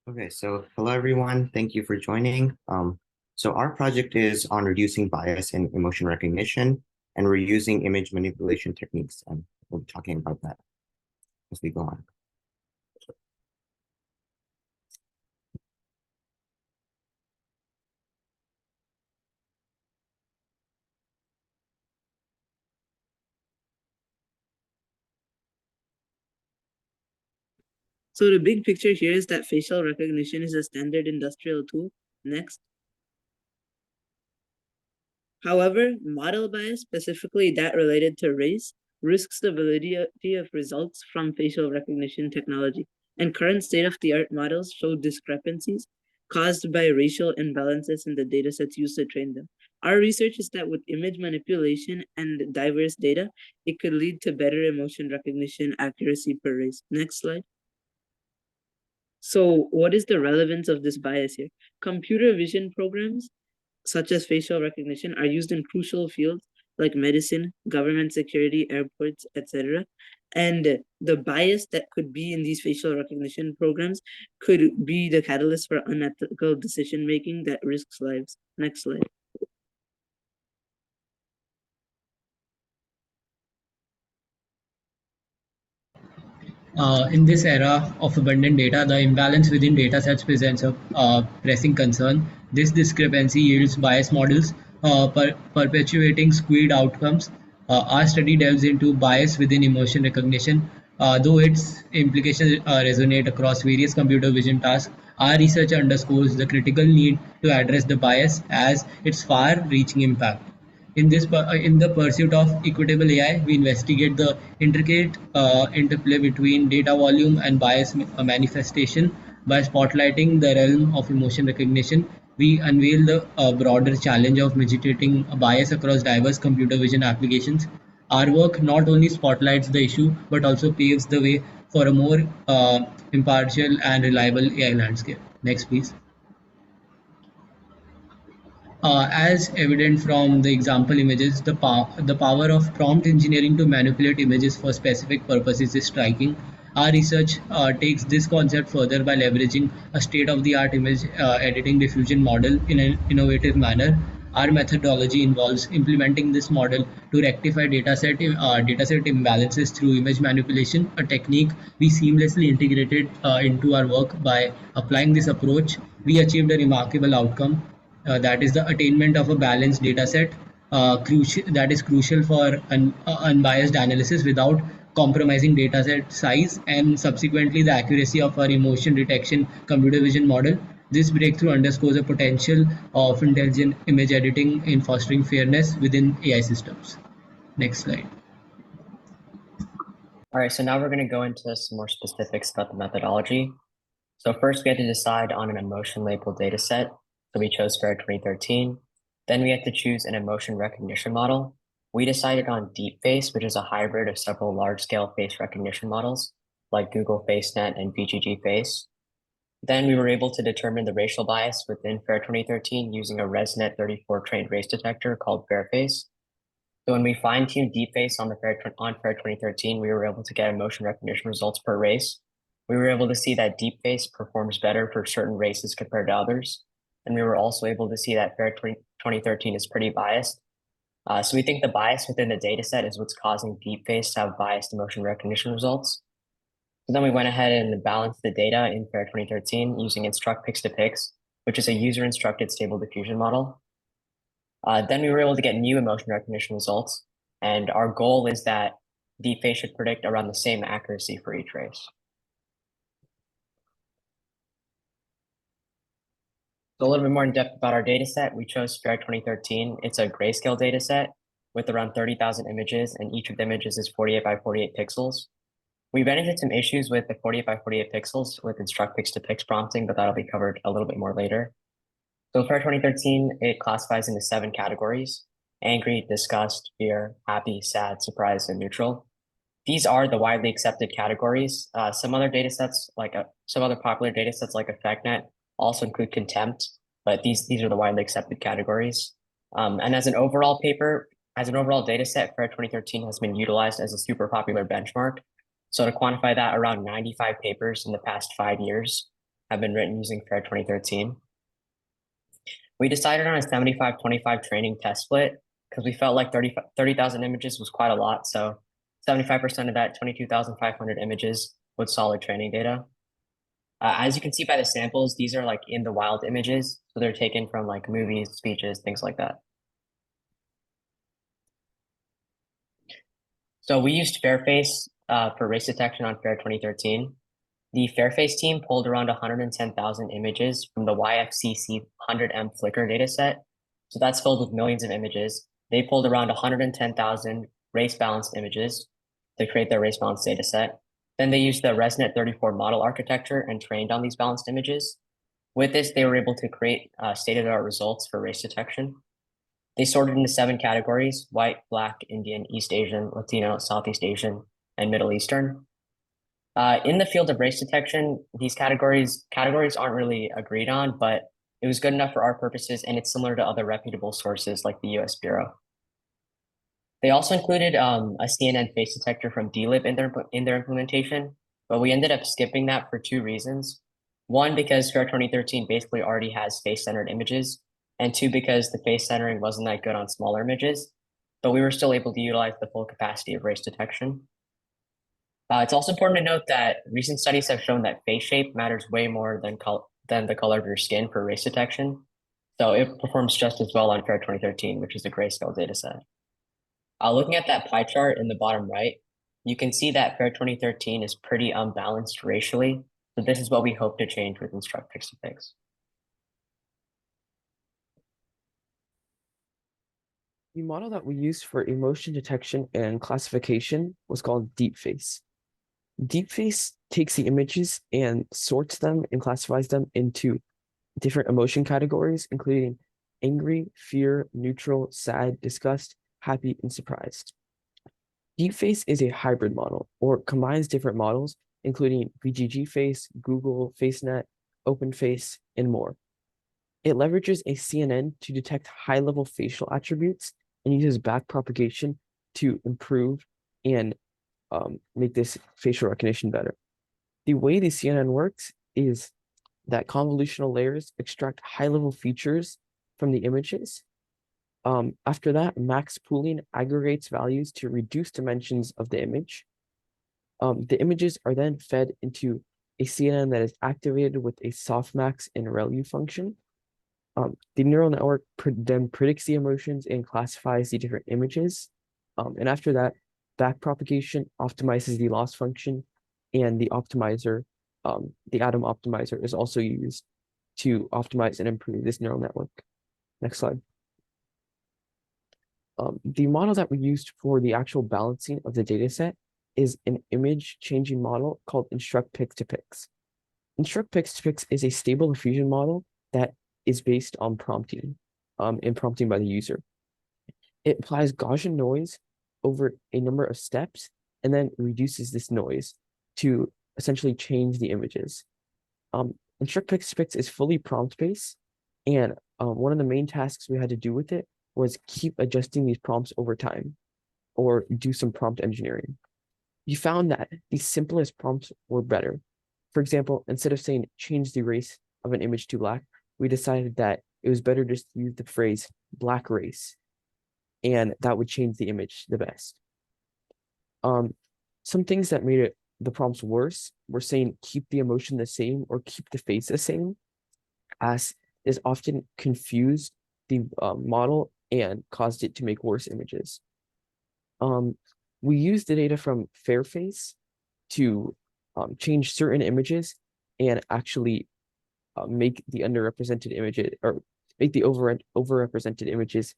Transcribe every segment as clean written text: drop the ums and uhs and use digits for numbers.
Okay, so hello everyone. Thank you for joining. So our project is on reducing bias in emotion recognition, and we're using image manipulation techniques, and we'll be talking about that as we go on. So the big picture here is that facial recognition is a standard industrial tool. Next. However, model bias, specifically that related to race, risks the validity of results from facial recognition technology. And current state-of-the-art models show discrepancies caused by racial imbalances in the datasets used to train them. Our research is that with image manipulation and diverse data, it could lead to better emotion recognition accuracy per race. Next slide. So what is the relevance of this bias here? Computer vision programs, such as facial recognition, are used in crucial fields like medicine, government security, airports, etc. And the bias that could be in these facial recognition programs could be the catalyst for unethical decision making that risks lives. Next slide. In this era of abundant data, the imbalance within datasets presents a pressing concern. This discrepancy yields bias models, perpetuating skewed outcomes. Our study delves into bias within emotion recognition. Though its implications resonate across various computer vision tasks, our research underscores the critical need to address the bias as its far-reaching impact. In the pursuit of equitable AI, we investigate the intricate interplay between data volume and bias manifestation. By spotlighting the realm of emotion recognition, we unveil the broader challenge of mitigating bias across diverse computer vision applications. Our work not only spotlights the issue but also paves the way for a more impartial and reliable AI landscape. Next, please. As evident from the example images, the power of prompt engineering to manipulate images for specific purposes is striking. Our research takes this concept further by leveraging a state-of-the-art image editing diffusion model in an innovative manner. Our methodology involves implementing this model to rectify dataset imbalances through image manipulation, a technique we seamlessly integrated into our work. By applying this approach, we achieved a remarkable outcome, that is the attainment of a balanced data set, that is crucial for unbiased analysis without compromising data set size and subsequently the accuracy of our emotion detection computer vision model. This breakthrough underscores the potential of intelligent image editing in fostering fairness within AI systems. Next slide. All right, so now we're going to go into some more specifics about the methodology. So first we had to decide on an emotion labeled data set. So we chose FAIR 2013. Then we had to choose an emotion recognition model. We decided on DeepFace, which is a hybrid of several large-scale face recognition models like Google FaceNet and VGG Face. Then we were able to determine the racial bias within FAIR 2013 using a ResNet 34 trained race detector called FairFace. So when we fine-tuned DeepFace on FAIR 2013, we were able to get emotion recognition results per race. We were able to see that DeepFace performs better for certain races compared to others. And we were also able to see that FAIR 2013 is pretty biased. So we think the bias within the data set is what's causing DeepFace to have biased emotion recognition results. So then we went ahead and balanced the data in FAIR 2013 using Instruct Pix to Pix, which is a user-instructed stable diffusion model. Then we were able to get new emotion recognition results. And our goal is that DeepFace should predict around the same accuracy for each race. So a little bit more in depth about our data set. We chose FAIR 2013. It's a grayscale data set with around 30,000 images, and each of the images is 48 by 48 pixels. We ran into some issues with the 48 by 48 pixels with Instruct Pix to Pix prompting, but that'll be covered a little bit more later. So FAIR 2013, it classifies into 7 categories: angry, disgust, fear, happy, sad, surprised, and neutral. These are the widely accepted categories. Some other popular data sets like AffectNet also include contempt, but these are the widely accepted categories. And as an overall data set, FAIR 2013 has been utilized as a super popular benchmark. So to quantify that, around 95 papers in the past 5 years have been written using FAIR 2013. We decided on a 75-25 training test split because we felt like 30,000 images was quite a lot. So 75% of that 22,500 images was solid training data. As you can see by the samples, these are like in the wild images. So they're taken from like movies, speeches, things like that. So we used Fairface for race detection on FAIR 2013. The Fairface team pulled around 110,000 images from the YFCC 100M Flickr dataset. So that's filled with millions of images. They pulled around 110,000 race balanced images to create their race balanced dataset. Then they used the ResNet 34 model architecture and trained on these balanced images. With this, they were able to create state-of-the-art results for race detection. They sorted into 7 categories: white, black, Indian, East Asian, Latino, Southeast Asian, and Middle Eastern. In the field of race detection, these categories aren't really agreed on, but it was good enough for our purposes, and it's similar to other reputable sources like the US Bureau. They also included a CNN face detector from DLib in their implementation, but we ended up skipping that for 2 reasons. One, because FAIR 2013 basically already has face-centered images, and 2, because the face centering wasn't that good on smaller images, but we were still able to utilize the full capacity of race detection. It's also important to note that recent studies have shown that face shape matters way more than the color of your skin for race detection. So it performs just as well on FAIR 2013, which is a grayscale dataset. Looking at that pie chart in the bottom right, you can see that FAIR 2013 is pretty unbalanced racially. So this is what we hope to change with Instruct Pix2Pix. The model that we used for emotion detection and classification was called DeepFace. DeepFace takes the images and sorts them and classifies them into different emotion categories, including angry, fear, neutral, sad, disgust, happy, and surprised. DeepFace is a hybrid model, or combines different models, including BGG Face, Google, FaceNet, OpenFace, and more. It leverages a CNN to detect high-level facial attributes and uses backpropagation to improve and make this facial recognition better. The way the CNN works is that convolutional layers extract high-level features from the images. After that, max pooling aggregates values to reduce dimensions of the image. The images are then fed into a CNN that is activated with a softmax and ReLU function. The neural network then predicts the emotions and classifies the different images. And after that, backpropagation optimizes the loss function, and the optimizer, the Atom optimizer, is also used to optimize and improve this neural network. Next slide. The model that we used for the actual balancing of the dataset is an image changing model called Instruct Pix2Pix. Instruct Pix2Pix is a stable diffusion model that is based on prompting, and prompting by the user. It applies Gaussian noise over a number of steps and then reduces this noise to essentially change the images. Instruct Pix2Pix is fully prompt-based, and one of the main tasks we had to do with it was keep adjusting these prompts over time, or do some prompt engineering. We found that the simplest prompts were better. For example, instead of saying change the race of an image to black, we decided that it was better just to use the phrase black race, and that would change the image the best. Some things that made the prompts worse were saying keep the emotion the same or keep the face the same, as is often confused the model and caused it to make worse images. We used the data from Fairface to change certain images and actually make the underrepresented images, or make the overrepresented images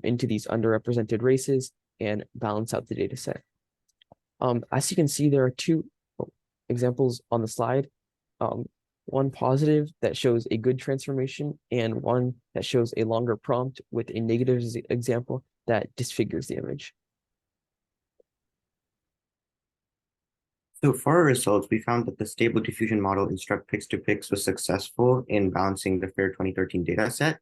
into these underrepresented races and balance out the data set. As you can see, there are 2 examples on the slide. One positive that shows a good transformation, and one that shows a longer prompt with a negative example that disfigures the image. So for our results, we found that the stable diffusion model Instruct Pix2Pix was successful in balancing the FAIR 2013 dataset.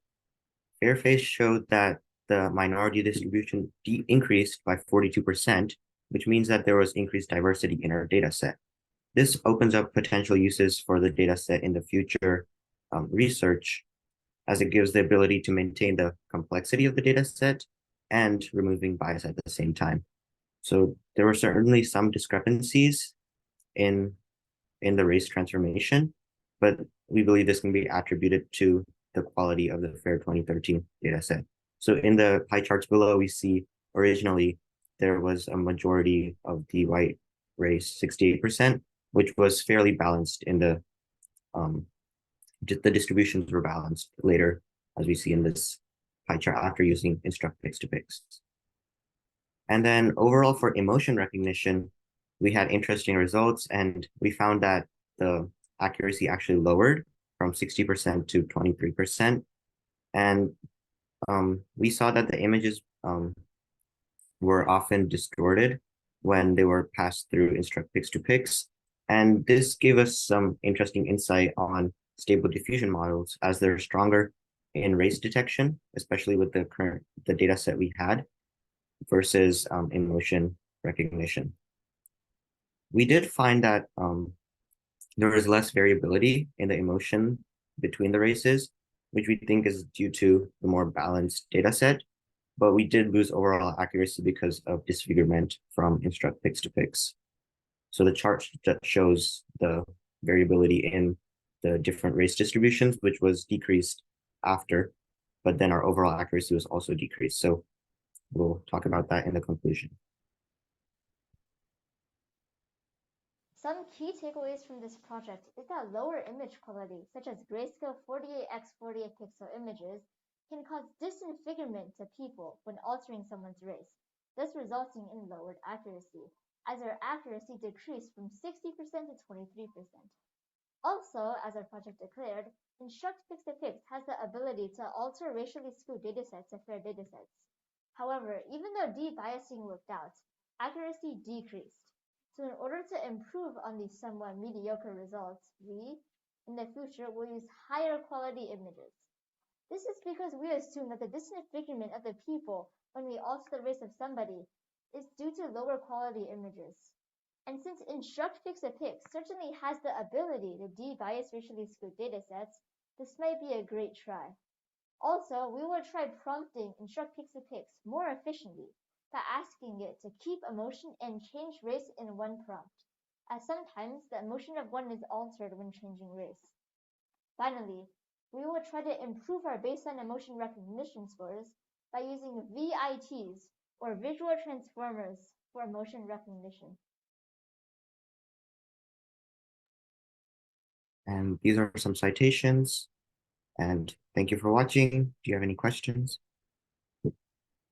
Fairface showed that the minority distribution increased by 42%, which means that there was increased diversity in our dataset. This opens up potential uses for the data set in the future research, as it gives the ability to maintain the complexity of the data set and removing bias at the same time. So there were certainly some discrepancies in the race transformation, but we believe this can be attributed to the quality of the FAIR 2013 data set. So in the pie charts below, we see originally there was a majority of the white race, 68%, which was fairly balanced in the distributions were balanced later, as we see in this pie chart after using instruct picks to picks. And then overall for emotion recognition, we had interesting results, and we found that the accuracy actually lowered from 60% to 23%. And we saw that the images were often distorted when they were passed through instruct picks to picks. And this gave us some interesting insight on stable diffusion models, as they're stronger in race detection, especially with the data set we had, versus emotion recognition. We did find that there was less variability in the emotion between the races, which we think is due to the more balanced data set, but we did lose overall accuracy because of disfigurement from instruct picks to picks. So the chart that shows the variability in the different race distributions, which was decreased after, but then our overall accuracy was also decreased. So we'll talk about that in the conclusion. Some key takeaways from this project is that lower image quality, such as grayscale 48x48 pixel images, can cause disfigurement to people when altering someone's race, thus resulting in lowered accuracy, as our accuracy decreased from 60% to 23%. Also, as our project declared, Instruct Pix2Pix has the ability to alter racially skewed datasets to fair datasets. However, even though de-biasing worked out, accuracy decreased. So in order to improve on these somewhat mediocre results, we, in the future, will use higher quality images. This is because we assume that the disfigurement of the people when we alter the race of somebody is due to lower quality images. And since Instruct Pix2Pix certainly has the ability to de-bias racially skewed datasets, this might be a great try. Also, we will try prompting Instruct Pix2Pix more efficiently by asking it to keep emotion and change race in one prompt, as sometimes the emotion of one is altered when changing race. Finally, we will try to improve our baseline emotion recognition scores by using VITs, or visual transformers, for emotion recognition. And these are some citations. And thank you for watching. Do you have any questions?